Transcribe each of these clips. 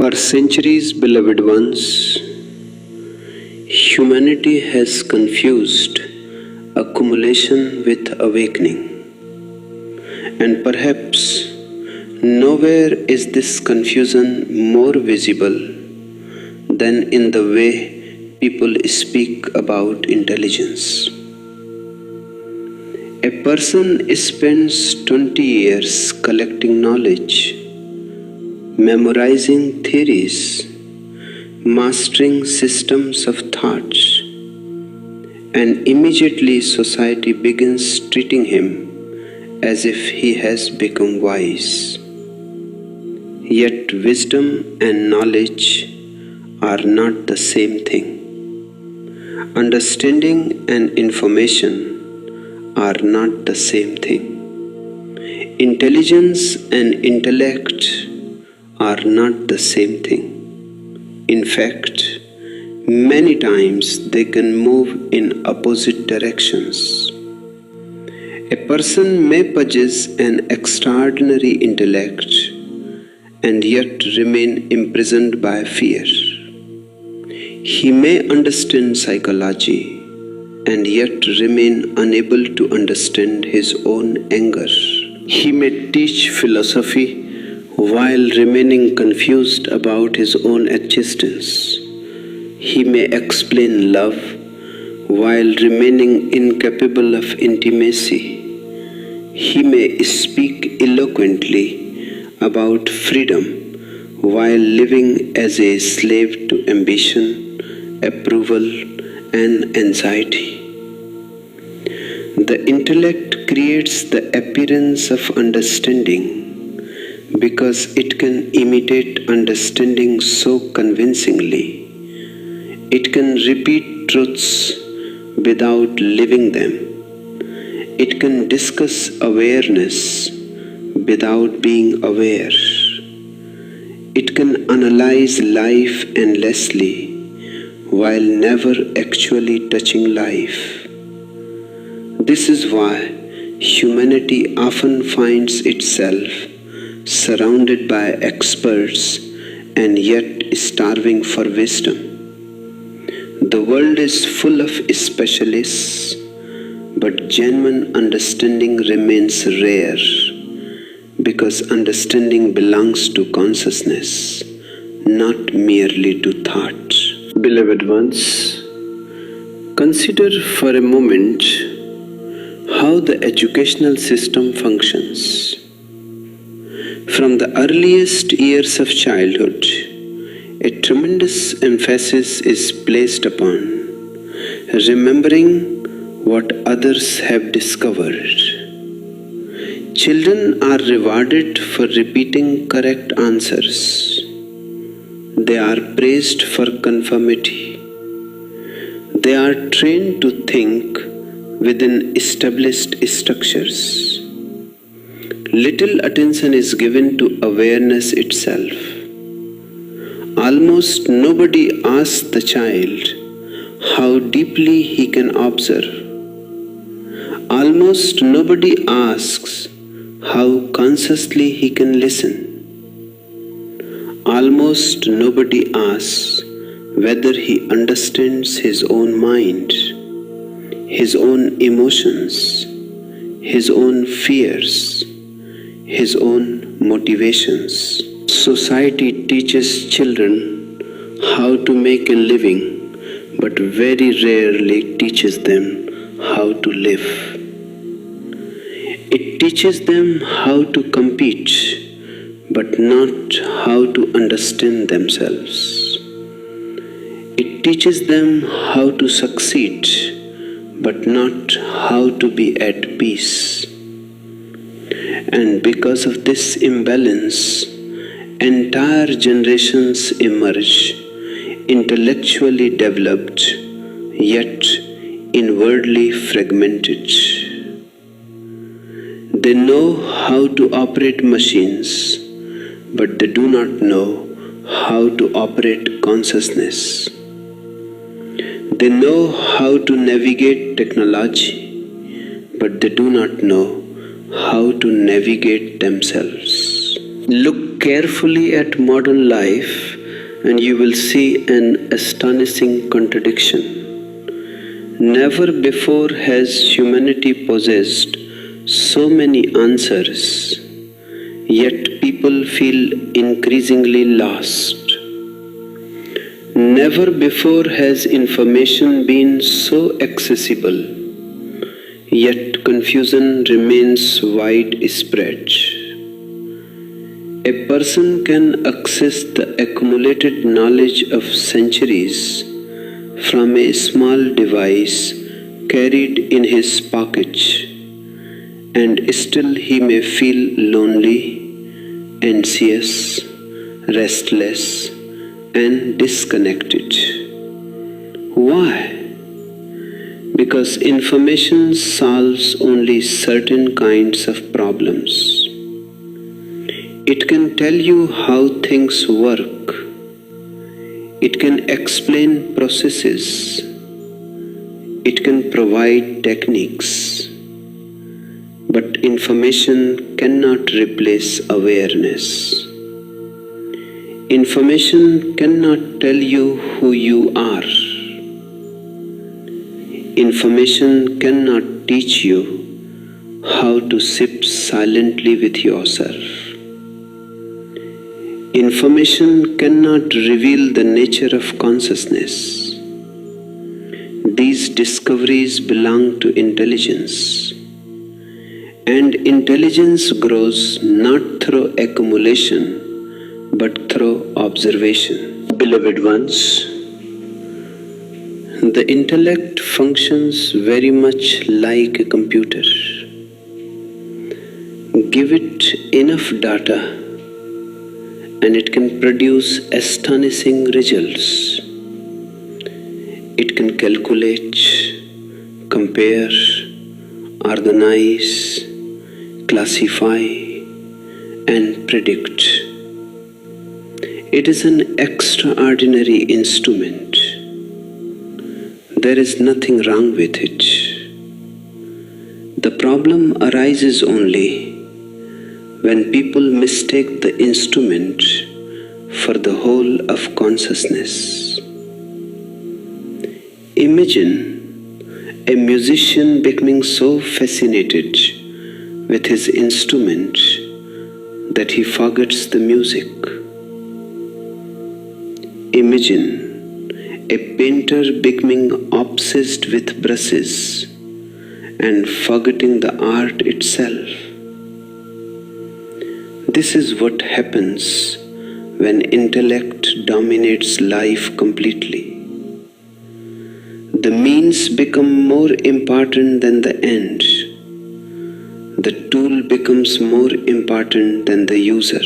For centuries, beloved ones, humanity has confused accumulation with awakening. And perhaps nowhere is this confusion more visible than in the way people speak about intelligence. A person spends 20 years collecting knowledge, memorizing theories, mastering systems of thoughts, and immediately society begins treating him as if he has become wise. Yet wisdom and knowledge are not the same thing. Understanding and information are not the same thing. Intelligence and intellect are not the same thing. In fact, many times they can move in opposite directions. A person may possess an extraordinary intellect and yet remain imprisoned by fear. He may understand psychology and yet remain unable to understand his own anger. He may teach philosophy while remaining confused about his own existence. He may explain love while remaining incapable of intimacy. He may speak eloquently about freedom while living as a slave to ambition, approval, and anxiety. The intellect creates the appearance of understanding because it can imitate understanding so convincingly. It can repeat truths without living them. It can discuss awareness without being aware. It can analyze life endlessly while never actually touching life. This is why humanity often finds itself surrounded by experts and yet starving for wisdom. The world is full of specialists, but genuine understanding remains rare because understanding belongs to consciousness, not merely to thought. Beloved ones, consider for a moment how the educational system functions. From the earliest years of childhood, a tremendous emphasis is placed upon remembering what others have discovered. Children are rewarded for repeating correct answers. They are praised for conformity. They are trained to think within established structures. Little attention is given to awareness itself. Almost nobody asks the child how deeply he can observe. Almost nobody asks how consciously he can listen. Almost nobody asks whether he understands his own mind, his own emotions, his own fears, his own motivations. Society teaches children how to make a living, but very rarely teaches them how to live. It teaches them how to compete, but not how to understand themselves. It teaches them how to succeed, but not how to be at peace. And because of this imbalance, entire generations emerge intellectually developed, yet inwardly fragmented. They know how to operate machines, but they do not know how to operate consciousness. They know how to navigate technology, but they do not know how to navigate themselves. Look carefully at modern life and you will see an astonishing contradiction. Never before has humanity possessed so many answers, yet people feel increasingly lost. Never before has information been so accessible, yet confusion remains widespread. A person can access the accumulated knowledge of centuries from a small device carried in his pocket, and still he may feel lonely, anxious, restless, and disconnected. Why? Because information solves only certain kinds of problems. It can tell you how things work. It can explain processes. It can provide techniques. But information cannot replace awareness. Information cannot tell you who you are. Information cannot teach you how to sit silently with yourself. Information cannot reveal the nature of consciousness. These discoveries belong to intelligence. And intelligence grows not through accumulation, but through observation. Beloved ones, the intellect functions very much like a computer. Give it enough data and it can produce astonishing results. It can calculate, compare, organize, classify, and predict. It is an extraordinary instrument. There is nothing wrong with it. The problem arises only when people mistake the instrument for the whole of consciousness. Imagine a musician becoming so fascinated with his instrument that he forgets the music. Imagine a painter becoming obsessed with brushes and forgetting the art itself. This is what happens when intellect dominates life completely. The means become more important than the end. The tool becomes more important than the user.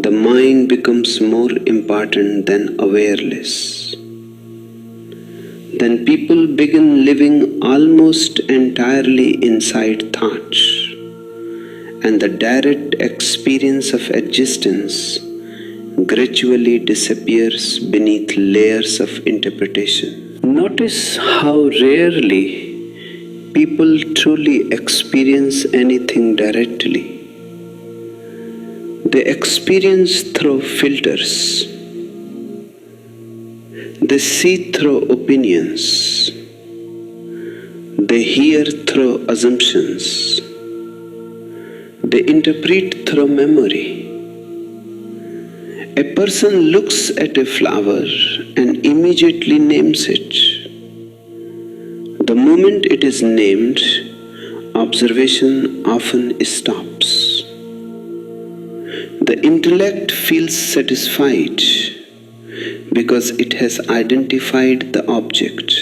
The mind becomes more important than awareness. Then people begin living almost entirely inside thought, and the direct experience of existence gradually disappears beneath layers of interpretation. Notice how rarely people truly experience anything directly. They experience through filters. They see through opinions. They hear through assumptions. They interpret through memory. A person looks at a flower and immediately names it. The moment it is named, observation often stops. The intellect feels satisfied because it has identified the object.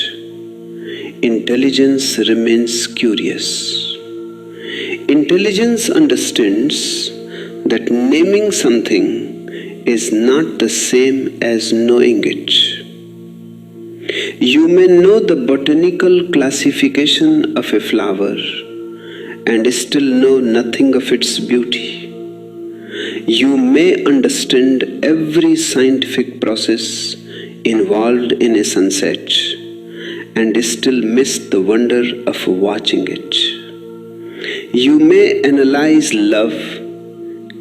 Intelligence remains curious. Intelligence understands that naming something is not the same as knowing it. You may know the botanical classification of a flower and still know nothing of its beauty. You may understand every scientific process involved in a sunset and still miss the wonder of watching it. You may analyze love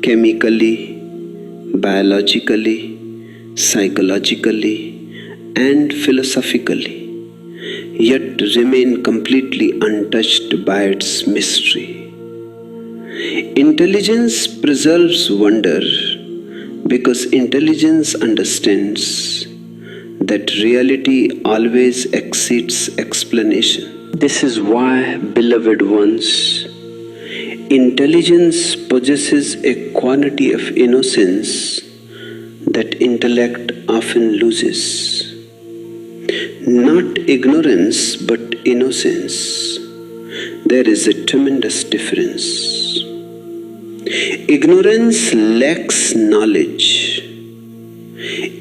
chemically, biologically, psychologically, and philosophically, yet remain completely untouched by its mystery. Intelligence preserves wonder because intelligence understands that reality always exceeds explanation. This is why, beloved ones, intelligence possesses a quality of innocence that intellect often loses. Not ignorance, but innocence. There is a tremendous difference. Ignorance lacks knowledge.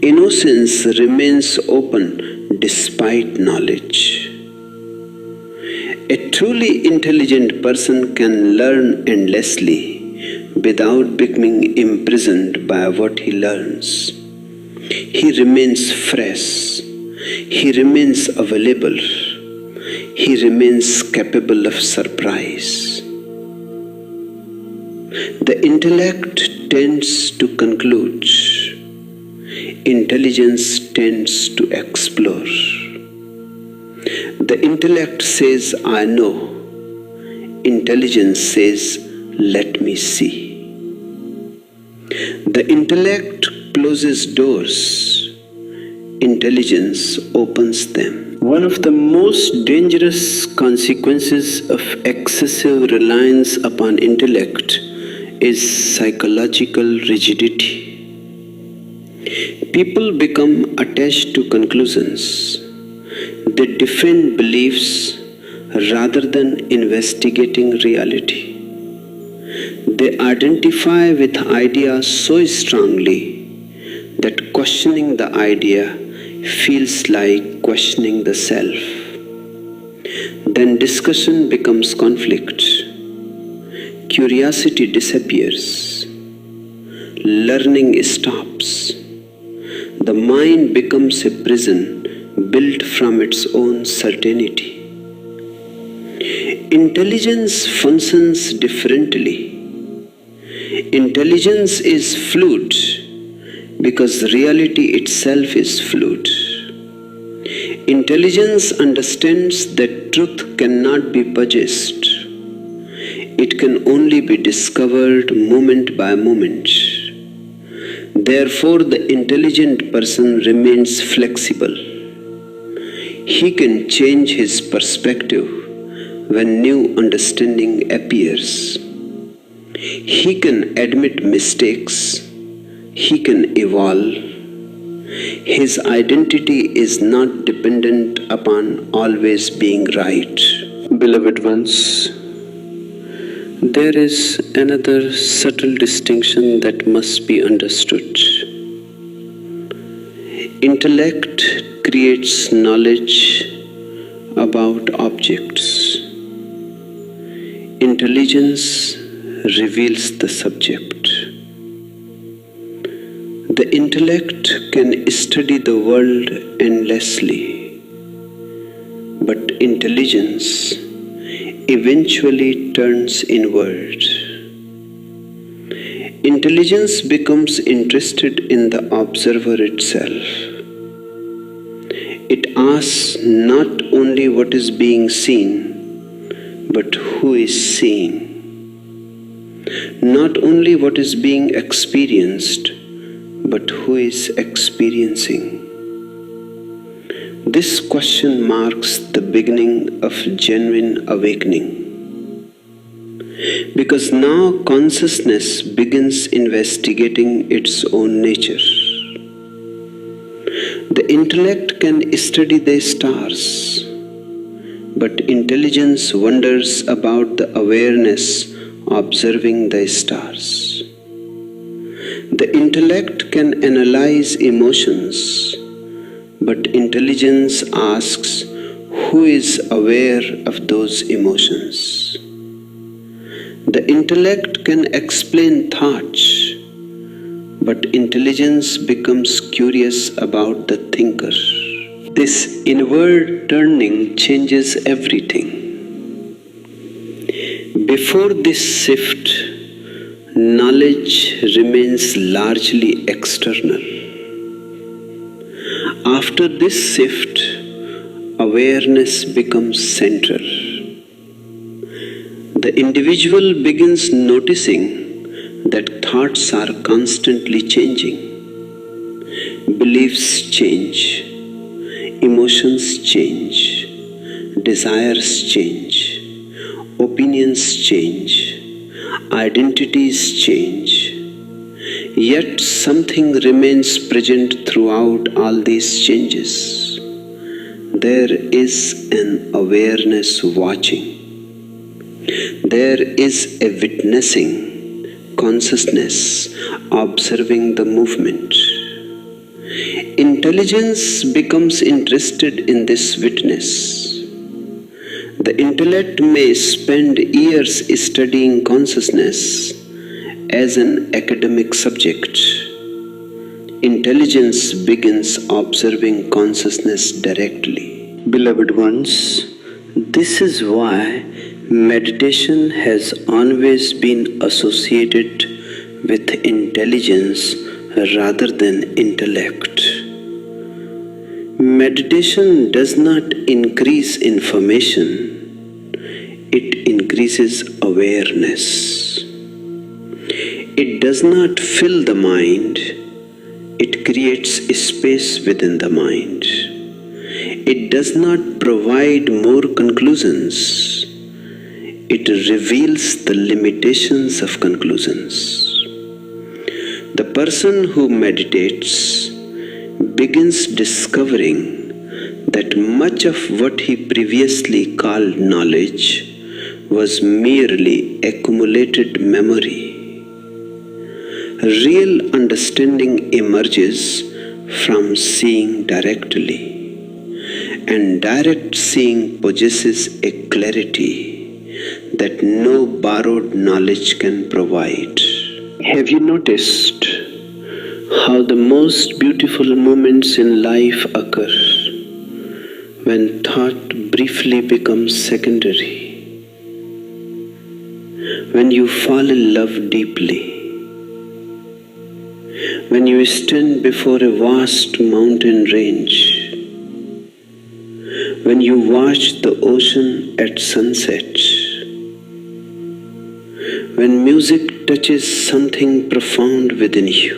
Innocence remains open despite knowledge. A truly intelligent person can learn endlessly without becoming imprisoned by what he learns. He remains fresh. He remains available. He remains capable of surprise. The intellect tends to conclude. Intelligence tends to explore. The intellect says, I know. Intelligence says, let me see. The intellect closes doors. Intelligence opens them. One of the most dangerous consequences of excessive reliance upon intellect is psychological rigidity. People become attached to conclusions. They defend beliefs rather than investigating reality. They identify with ideas so strongly that questioning the idea feels like questioning the self. Then discussion becomes conflict. Curiosity disappears. Learning stops. The mind becomes a prison built from its own certainty. Intelligence functions differently. Intelligence is fluid because reality itself is fluid. Intelligence understands that truth cannot be purchased. It can only be discovered moment by moment. Therefore, the intelligent person remains flexible. He can change his perspective when new understanding appears. He can admit mistakes. He can evolve. His identity is not dependent upon always being right. Beloved ones, there is another subtle distinction that must be understood. Intellect creates knowledge about objects. Intelligence reveals the subject. The intellect can study the world endlessly, but intelligence eventually turns inward. Intelligence becomes interested in the observer itself. It asks not only what is being seen, but who is seeing. Not only what is being experienced, but who is experiencing. This question marks the beginning of genuine awakening. Because now consciousness begins investigating its own nature. The intellect can study the stars, but intelligence wonders about the awareness observing the stars. The intellect can analyze emotions, but intelligence asks who is aware of those emotions. The intellect can explain thoughts, but intelligence becomes curious about the thinker. This inward turning changes everything. Before this shift, knowledge remains largely external. After this shift, awareness becomes central. The individual begins noticing that thoughts are constantly changing. Beliefs change, emotions change, desires change, opinions change, identities change. Yet something remains present throughout all these changes. There is an awareness watching. There is a witnessing consciousness observing the movement. Intelligence becomes interested in this witness. The intellect may spend years studying consciousness as an academic subject. Intelligence begins observing consciousness directly. Beloved ones, this is why meditation has always been associated with intelligence rather than intellect. Meditation does not increase information, it increases awareness. It does not fill the mind, it creates a space within the mind. It does not provide more conclusions, it reveals the limitations of conclusions. The person who meditates begins discovering that much of what he previously called knowledge was merely accumulated memory. Real understanding emerges from seeing directly, and direct seeing possesses a clarity that no borrowed knowledge can provide. Have you noticed how the most beautiful moments in life occur when thought briefly becomes secondary? When you fall in love deeply, when you stand before a vast mountain range, when you watch the ocean at sunset, when music touches something profound within you,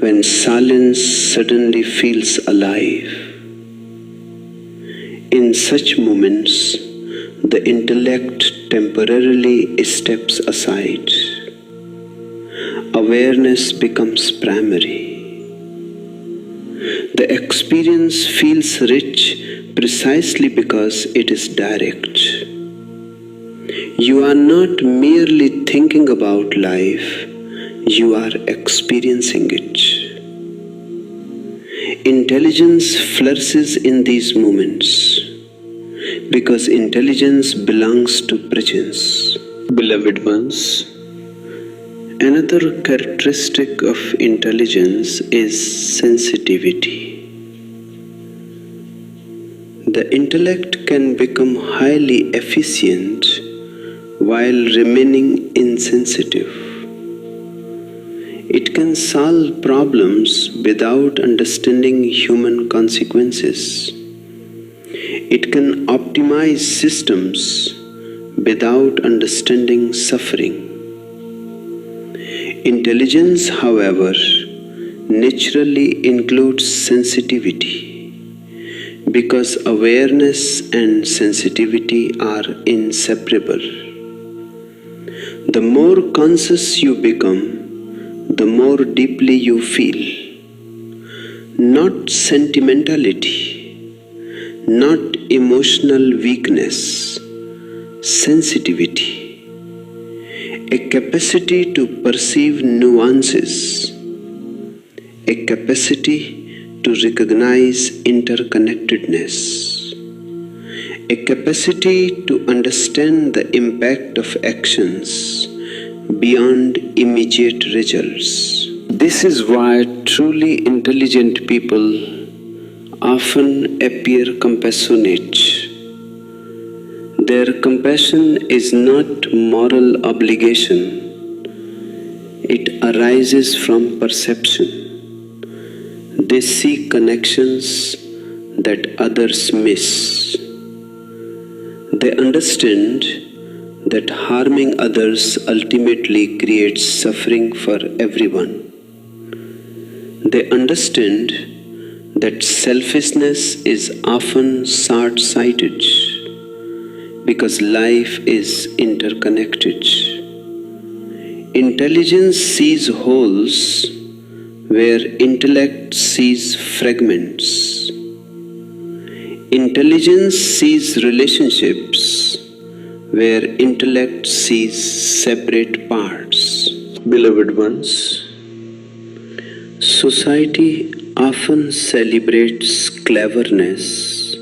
when silence suddenly feels alive. In such moments, the intellect temporarily steps aside. Awareness becomes primary. The experience feels rich precisely because it is direct. You are not merely thinking about life, you are experiencing it. Intelligence flourishes in these moments because intelligence belongs to presence. Beloved ones, another characteristic of intelligence is sensitivity. The intellect can become highly efficient while remaining insensitive. It can solve problems without understanding human consequences. It can optimize systems without understanding suffering. Intelligence, however, naturally includes sensitivity because awareness and sensitivity are inseparable. The more conscious you become, the more deeply you feel. Not sentimentality, not emotional weakness, sensitivity. A capacity to perceive nuances, a capacity to recognize interconnectedness, a capacity to understand the impact of actions beyond immediate results. This is why truly intelligent people often appear compassionate. Their compassion is not moral obligation, it arises from perception. They see connections that others miss. They understand that harming others ultimately creates suffering for everyone. They understand that selfishness is often short-sighted because life is interconnected. Intelligence sees wholes where intellect sees fragments. Intelligence sees relationships where intellect sees separate parts. Beloved ones, society often celebrates cleverness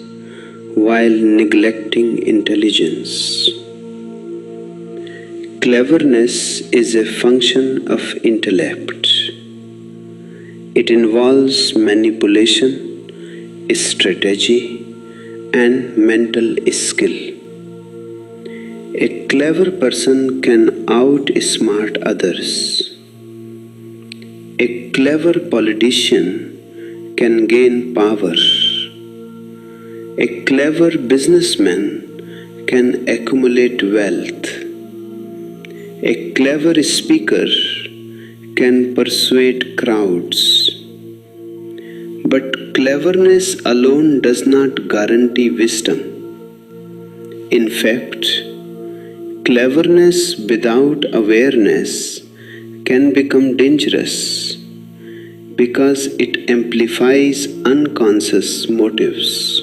while neglecting intelligence. Cleverness is a function of intellect. It involves manipulation, strategy, and mental skill. A clever person can outsmart others. A clever politician can gain power. A clever businessman can accumulate wealth. A clever speaker can persuade crowds. But cleverness alone does not guarantee wisdom. In fact, cleverness without awareness can become dangerous because it amplifies unconscious motives.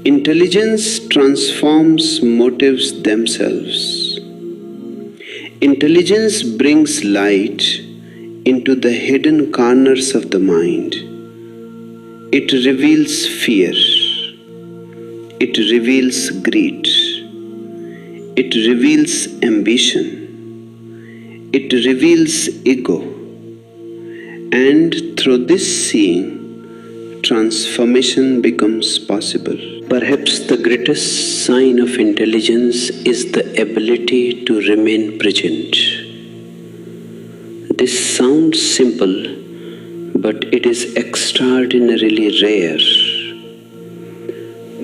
Intelligence transforms motives themselves. Intelligence brings light into the hidden corners of the mind. It reveals fear. It reveals greed. It reveals ambition. It reveals ego. And through this seeing, transformation becomes possible. Perhaps the greatest sign of intelligence is the ability to remain present. This sounds simple, but it is extraordinarily rare.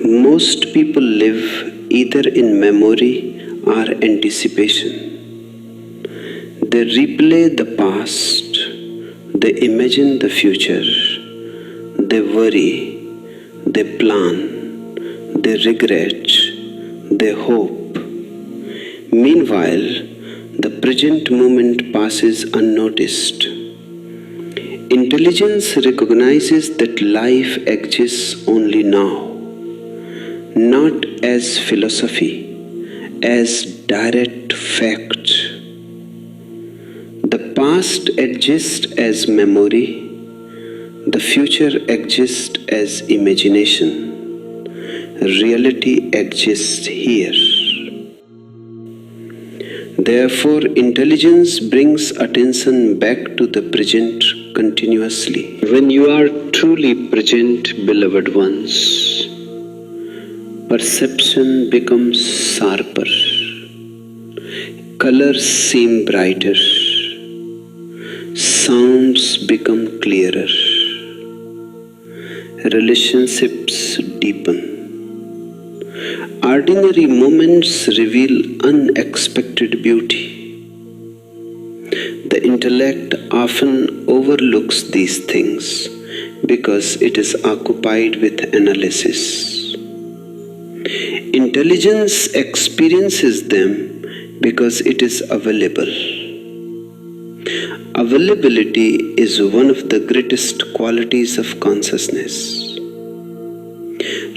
Most people live either in memory or anticipation. They replay the past, they imagine the future, they worry, they plan, they regret, they hope. Meanwhile, the present moment passes unnoticed. Intelligence recognizes that life exists only now, not as philosophy, as direct fact. The past exists as memory, the future exists as imagination. Reality exists here. Therefore, intelligence brings attention back to the present continuously. When you are truly present, beloved ones, perception becomes sharper, colors seem brighter, sounds become clearer, relationships deepen. Ordinary moments reveal unexpected beauty. The intellect often overlooks these things because it is occupied with analysis. Intelligence experiences them because it is available. Availability is one of the greatest qualities of consciousness.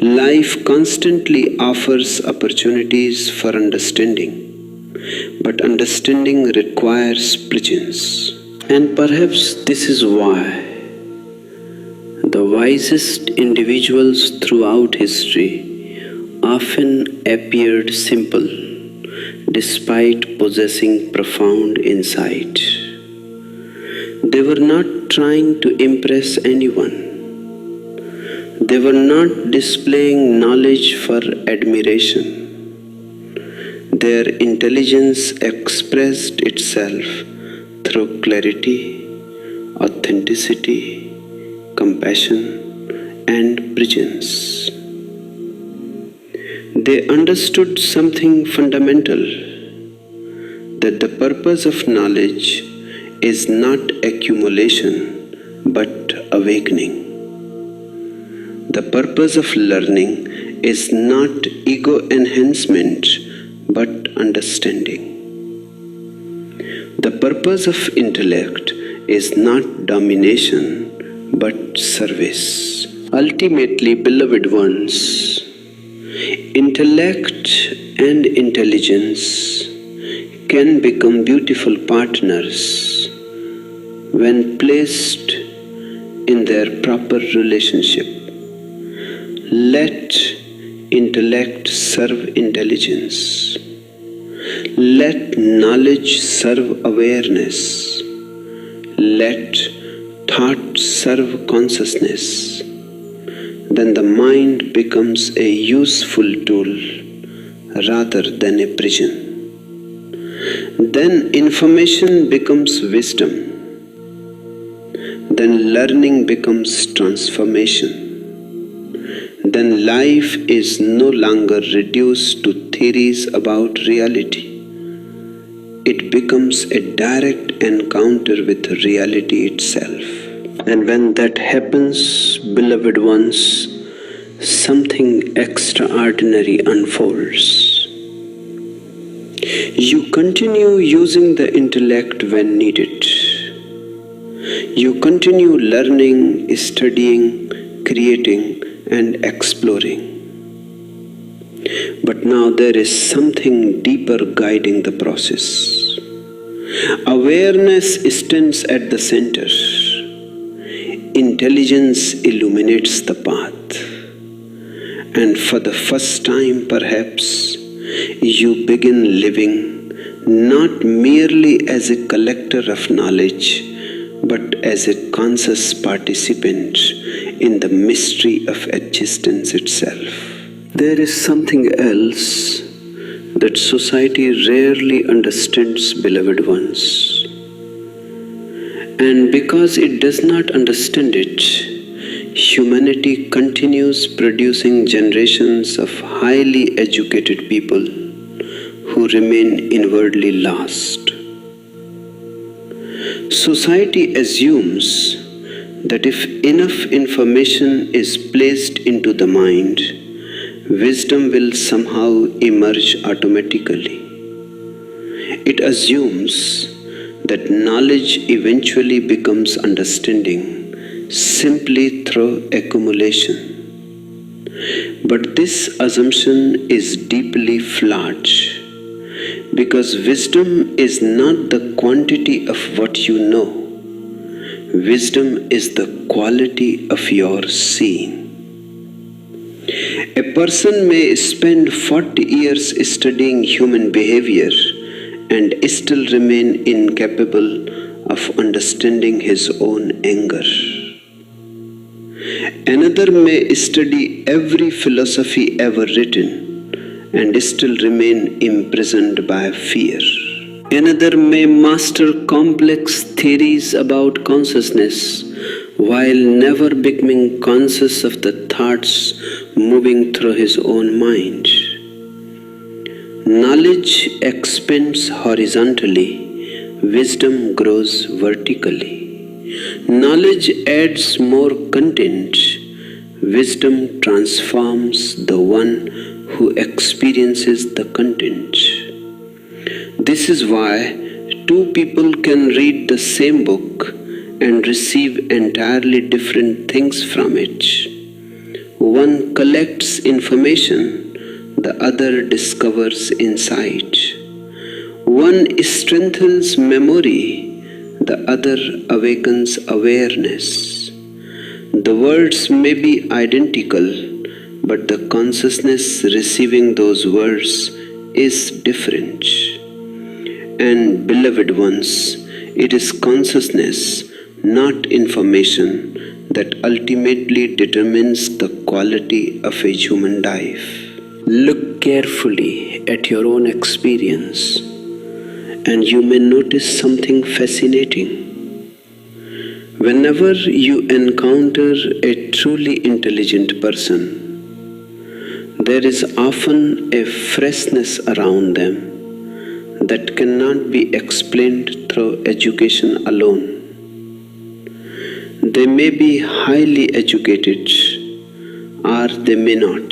Life constantly offers opportunities for understanding, but understanding requires presence. And perhaps this is why the wisest individuals throughout history often appeared simple despite possessing profound insight. They were not trying to impress anyone. They were not displaying knowledge for admiration. Their intelligence expressed itself through clarity, authenticity, authenticity, compassion, and presence. They understood something fundamental, that the purpose of knowledge is not accumulation but awakening. The purpose of learning is not ego enhancement but understanding. The purpose of intellect is not domination but service. Ultimately, beloved ones, intellect and intelligence can become beautiful partners when placed in their proper relationship. Let intellect serve intelligence. Let knowledge serve awareness. Let thought serve consciousness. Then the mind becomes a useful tool rather than a prison. Then information becomes wisdom. Then learning becomes transformation. Then life is no longer reduced to theories about reality. It becomes a direct encounter with reality itself. And when that happens, beloved ones, something extraordinary unfolds. You continue using the intellect when needed. You continue learning, studying, creating, and exploring. But now there is something deeper guiding the process. Awareness stands at the center. Intelligence illuminates the path. And for the first time, perhaps, you begin living not merely as a collector of knowledge, but as a conscious participant in the mystery of existence itself. There is something else that society rarely understands, beloved ones. And because it does not understand it, humanity continues producing generations of highly educated people who remain inwardly lost. Society assumes that if enough information is placed into the mind, wisdom will somehow emerge automatically. It assumes that knowledge eventually becomes understanding simply through accumulation. But this assumption is deeply flawed, because wisdom is not the quantity of what you know. Wisdom is the quality of your seeing. A person may spend 40 years studying human behavior and still remain incapable of understanding his own anger. Another may study every philosophy ever written and still remain imprisoned by fear. Another may master complex theories about consciousness while never becoming conscious of the thoughts moving through his own mind. Knowledge expands horizontally, wisdom grows vertically. Knowledge adds more content, wisdom transforms the one who experiences the content. This is why two people can read the same book and receive entirely different things from it. One collects information, the other discovers insight. One strengthens memory, the other awakens awareness. The words may be identical, but the consciousness receiving those words is different. And beloved ones, it is consciousness, not information, that ultimately determines the quality of a human life. Look carefully at your own experience, and you may notice something fascinating. Whenever you encounter a truly intelligent person, there is often a freshness around them that cannot be explained through education alone. They may be highly educated, or they may not.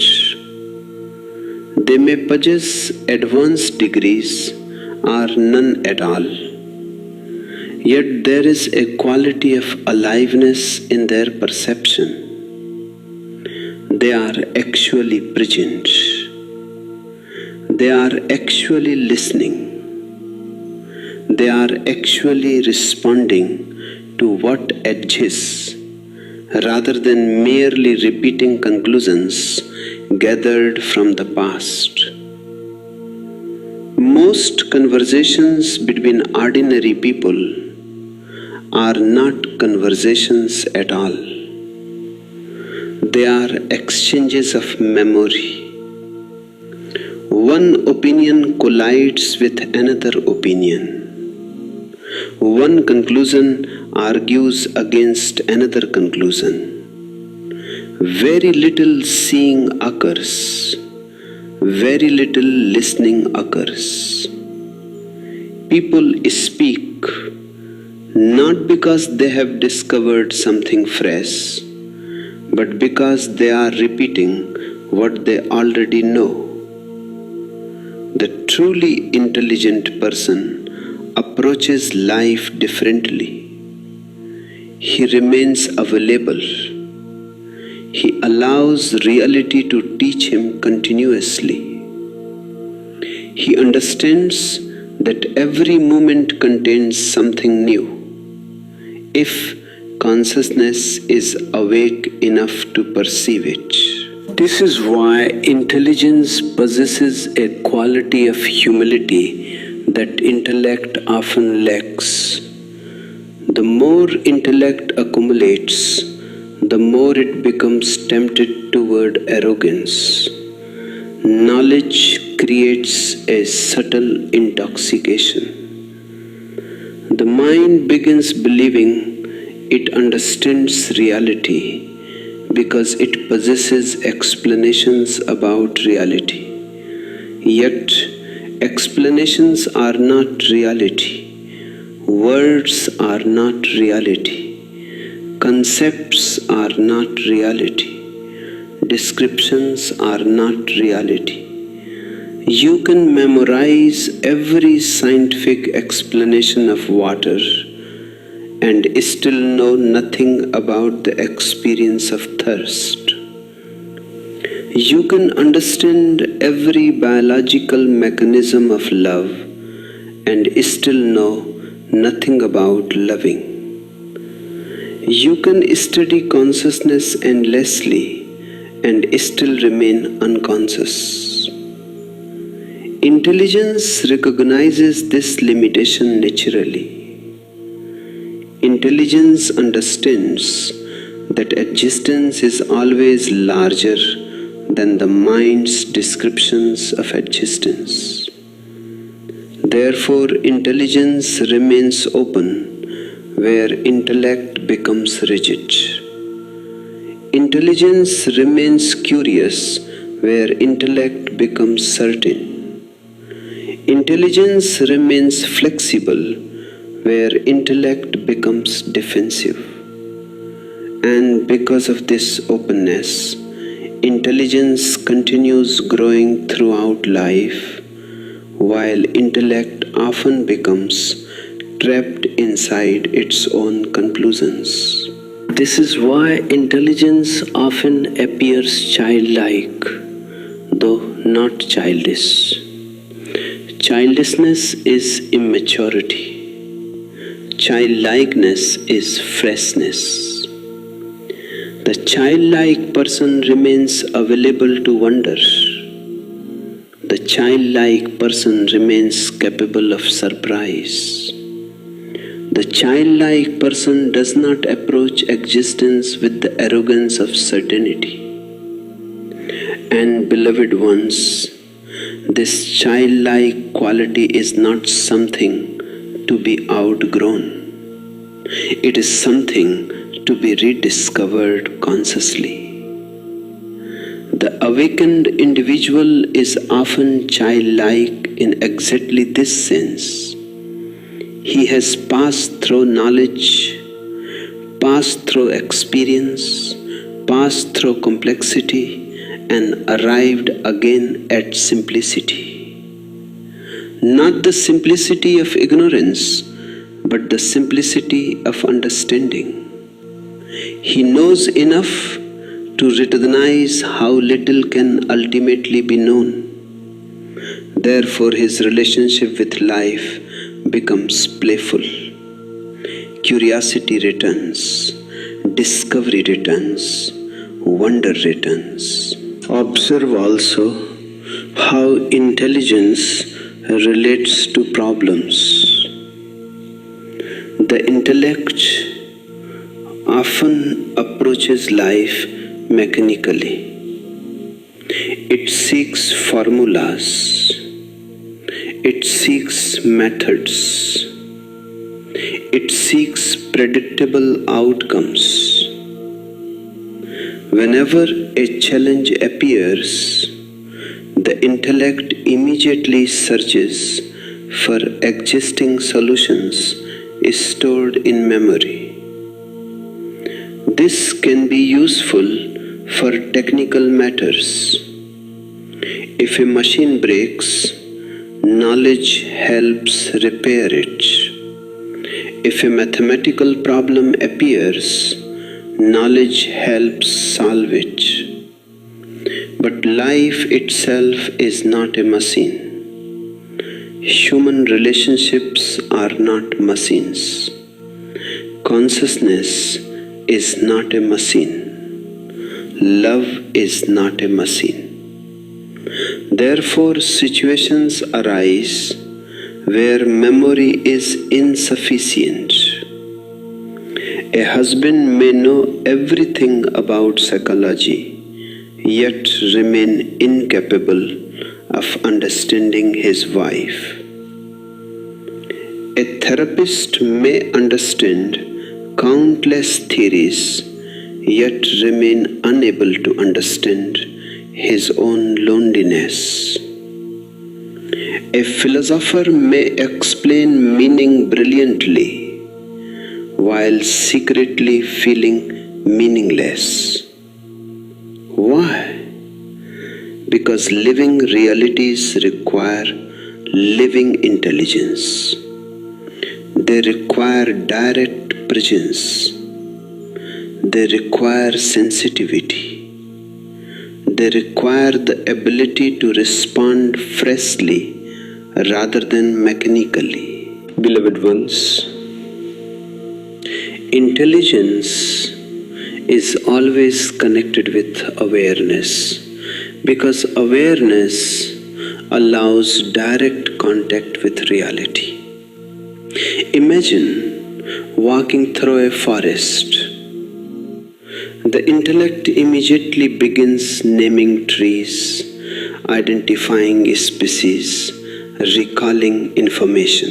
They may possess advanced degrees or none at all. Yet there is a quality of aliveness in their perception. They are actually present. They are actually listening. They are actually responding to what exists, rather than merely repeating conclusions gathered from the past. Most conversations between ordinary people are not conversations at all. They are exchanges of memory. One opinion collides with another opinion. One conclusion argues against another conclusion. Very little seeing occurs. Very little listening occurs. People speak not because they have discovered something fresh, but because they are repeating what they already know. The truly intelligent person approaches life differently. He remains available. He allows reality to teach him continuously. He understands that every moment contains something new, if consciousness is awake enough to perceive it. This is why intelligence possesses a quality of humility that intellect often lacks. The more intellect accumulates, the more it becomes tempted toward arrogance. Knowledge creates a subtle intoxication. The mind begins believing it understands reality because it possesses explanations about reality. Yet, explanations are not reality. Words are not reality. Concepts are not reality. Descriptions are not reality. You can memorize every scientific explanation of water and still know nothing about the experience of thirst. You can understand every biological mechanism of love and still know nothing about loving. You can study consciousness endlessly and still remain unconscious. Intelligence recognizes this limitation naturally. Intelligence understands that existence is always larger than the mind's descriptions of existence. Therefore, intelligence remains open where intellect becomes rigid. Intelligence remains curious where intellect becomes certain. Intelligence remains flexible where intellect becomes defensive. And because of this openness, intelligence continues growing throughout life, while intellect often becomes trapped inside its own conclusions. This is why intelligence often appears childlike, though not childish. Childishness is immaturity. Childlikeness is freshness. The childlike person remains available to wonder. The childlike person remains capable of surprise. The childlike person does not approach existence with the arrogance of certainty. And beloved ones, this childlike quality is not something to be outgrown. It is something to be rediscovered consciously. The awakened individual is often childlike in exactly this sense. He has passed through knowledge, passed through experience, passed through complexity, and arrived again at simplicity. Not the simplicity of ignorance, but the simplicity of understanding. He knows enough to recognize how little can ultimately be known. Therefore, his relationship with life becomes playful. Curiosity returns, discovery returns, wonder returns. Observe also how intelligence relates to problems. The intellect often approaches life mechanically. It seeks formulas. It seeks methods. It seeks predictable outcomes. Whenever a challenge appears, the intellect immediately searches for existing solutions stored in memory. This can be useful for technical matters. If a machine breaks, knowledge helps repair it. If a mathematical problem appears, knowledge helps solve it. But life itself is not a machine. Human relationships are not machines. Consciousness is not a machine. Love is not a machine. Therefore, situations arise where memory is insufficient. A husband may know everything about psychology, yet remain incapable of understanding his wife. A therapist may understand countless theories, yet remain unable to understand his own loneliness. A philosopher may explain meaning brilliantly, while secretly feeling meaningless. Why? Because living realities require living intelligence. They require direct presence. They require sensitivity. They require the ability to respond freshly rather than mechanically. Beloved ones, intelligence is always connected with awareness, because awareness allows direct contact with reality. Imagine walking through a forest. The intellect immediately begins naming trees, identifying species, recalling information.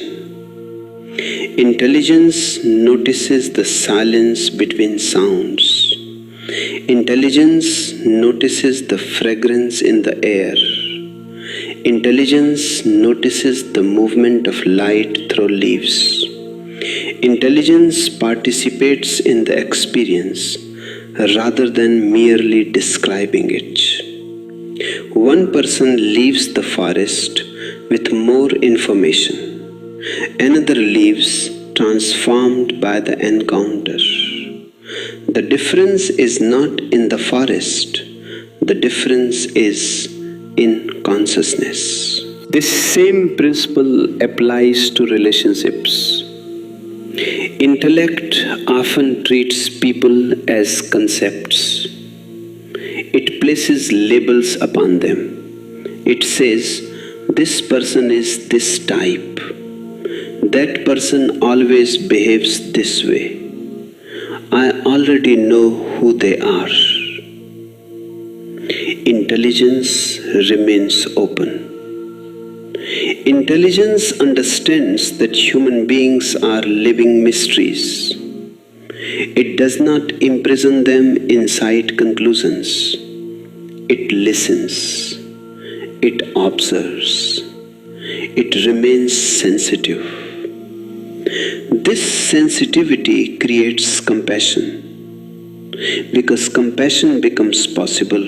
Intelligence notices the silence between sounds. Intelligence notices the fragrance in the air. Intelligence notices the movement of light through leaves. Intelligence participates in the experience rather than merely describing it. One person leaves the forest with more information. Another leaves transformed by the encounter. The difference is not in the forest. The difference is in consciousness. This same principle applies to relationships. Intellect often treats people as concepts. It places labels upon them. It says, this person is this type. That person always behaves this way. I already know who they are. Intelligence remains open. Intelligence understands that human beings are living mysteries. It does not imprison them inside conclusions. It listens. It observes. It remains sensitive. This sensitivity creates compassion, because compassion becomes possible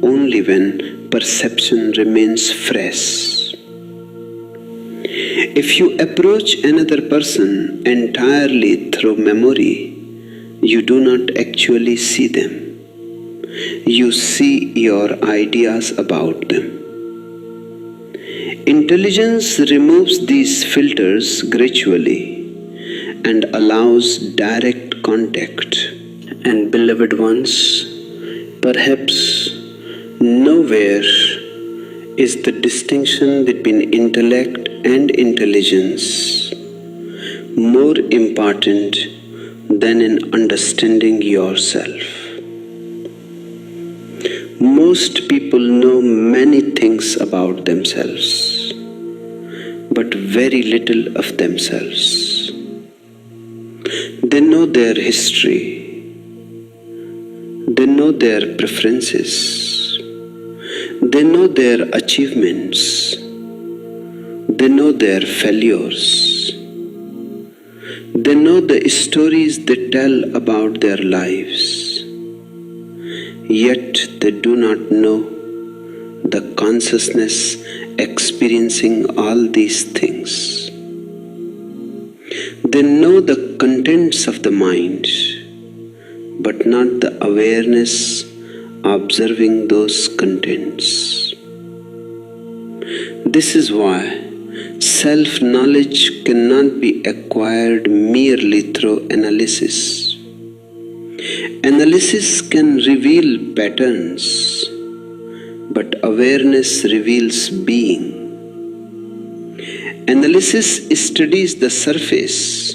only when perception remains fresh. If you approach another person entirely through memory, you do not actually see them. You see your ideas about them. Intelligence removes these filters gradually and allows direct contact. And beloved ones, perhaps nowhere is the distinction between intellect and intelligence more important than in understanding yourself. Most people know many things about themselves, but very little of themselves. They know their history, they know their preferences, they know their achievements, they know their failures, they know the stories they tell about their lives. Yet they do not know the consciousness experiencing all these things. They know the contents of the mind, but not the awareness observing those contents. This is why self-knowledge cannot be acquired merely through analysis. Analysis can reveal patterns, but awareness reveals being. Analysis studies the surface,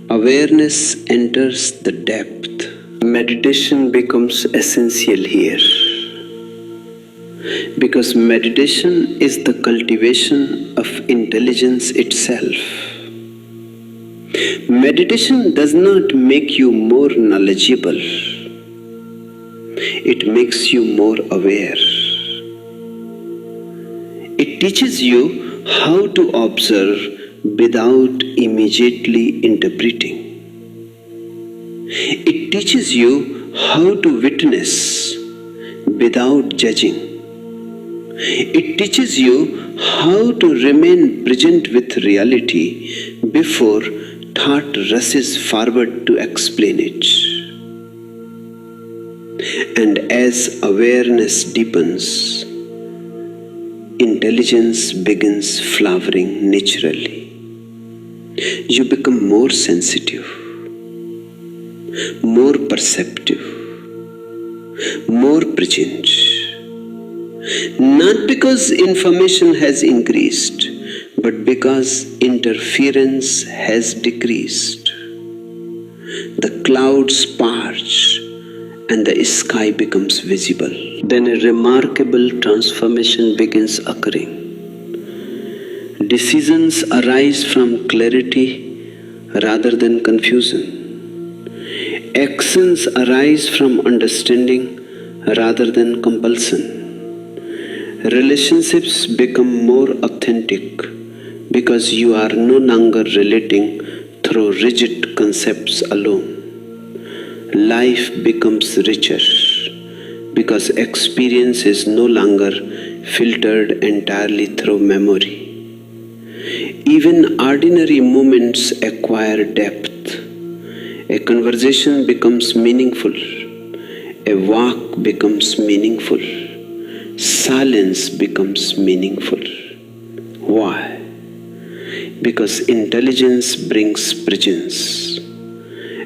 awareness enters the depth. Meditation becomes essential here, because meditation is the cultivation of intelligence itself. Meditation does not make you more knowledgeable. It makes you more aware. It teaches you how to observe without immediately interpreting. It teaches you how to witness without judging. It teaches you how to remain present with reality before thought rushes forward to explain it. And as awareness deepens, intelligence begins flowering naturally. You become more sensitive, more perceptive, more present. Not because information has increased, but because interference has decreased. The clouds part and the sky becomes visible. Then a remarkable transformation begins occurring. Decisions arise from clarity rather than confusion. Actions arise from understanding rather than compulsion. Relationships become more authentic because you are no longer relating through rigid concepts alone. Life becomes richer because experience is no longer filtered entirely through memory. Even ordinary moments acquire depth. A conversation becomes meaningful. A walk becomes meaningful. Silence becomes meaningful. Why? Because intelligence brings presence,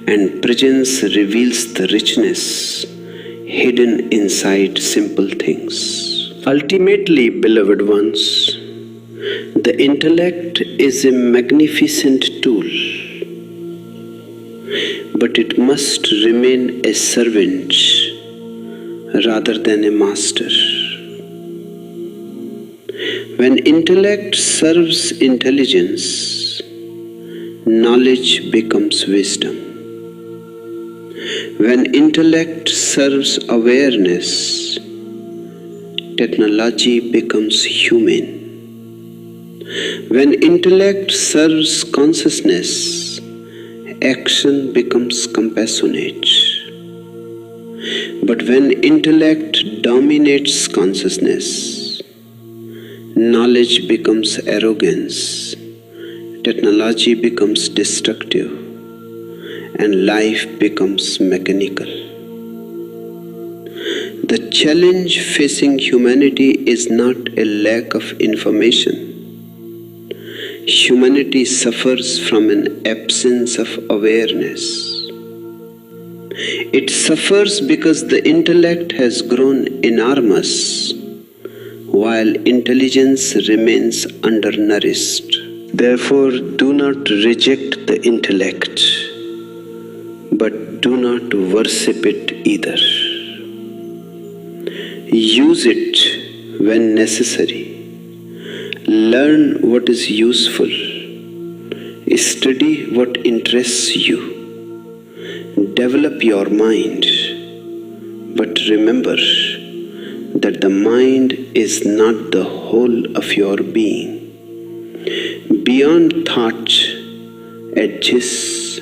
and presence reveals the richness hidden inside simple things. Ultimately, beloved ones, the intellect is a magnificent tool, but it must remain a servant rather than a master. When intellect serves intelligence, knowledge becomes wisdom. When intellect serves awareness, technology becomes human. When intellect serves consciousness, action becomes compassionate. But when intellect dominates consciousness, knowledge becomes arrogance, technology becomes destructive, and life becomes mechanical. The challenge facing humanity is not a lack of information. Humanity suffers from an absence of awareness. It suffers because the intellect has grown enormous, while intelligence remains undernourished. Therefore, do not reject the intellect, but do not worship it either. Use it when necessary. Learn what is useful. Study what interests you. Develop your mind. But remember that the mind is not the whole of your being. Beyond thought exists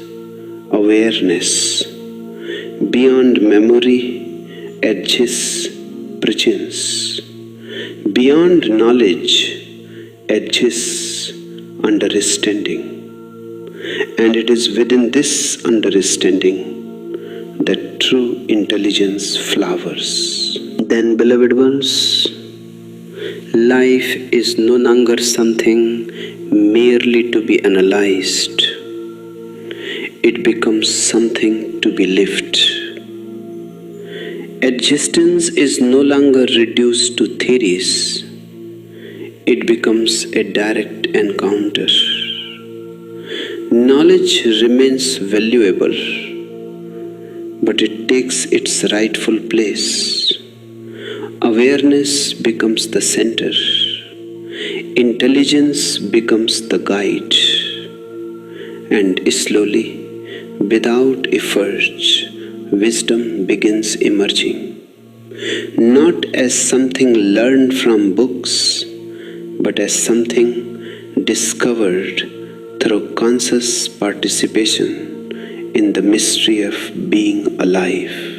awareness. Beyond memory exists presence. Beyond knowledge exists understanding. And it is within this understanding that true intelligence flowers. Then, beloved ones, life is no longer something merely to be analyzed. It becomes something to be lived. Existence is no longer reduced to theories. It becomes a direct encounter. Knowledge remains valuable, but it takes its rightful place. Awareness becomes the center. Intelligence becomes the guide. And slowly, without effort, wisdom begins emerging. Not as something learned from books, but as something discovered through conscious participation in the mystery of being alive.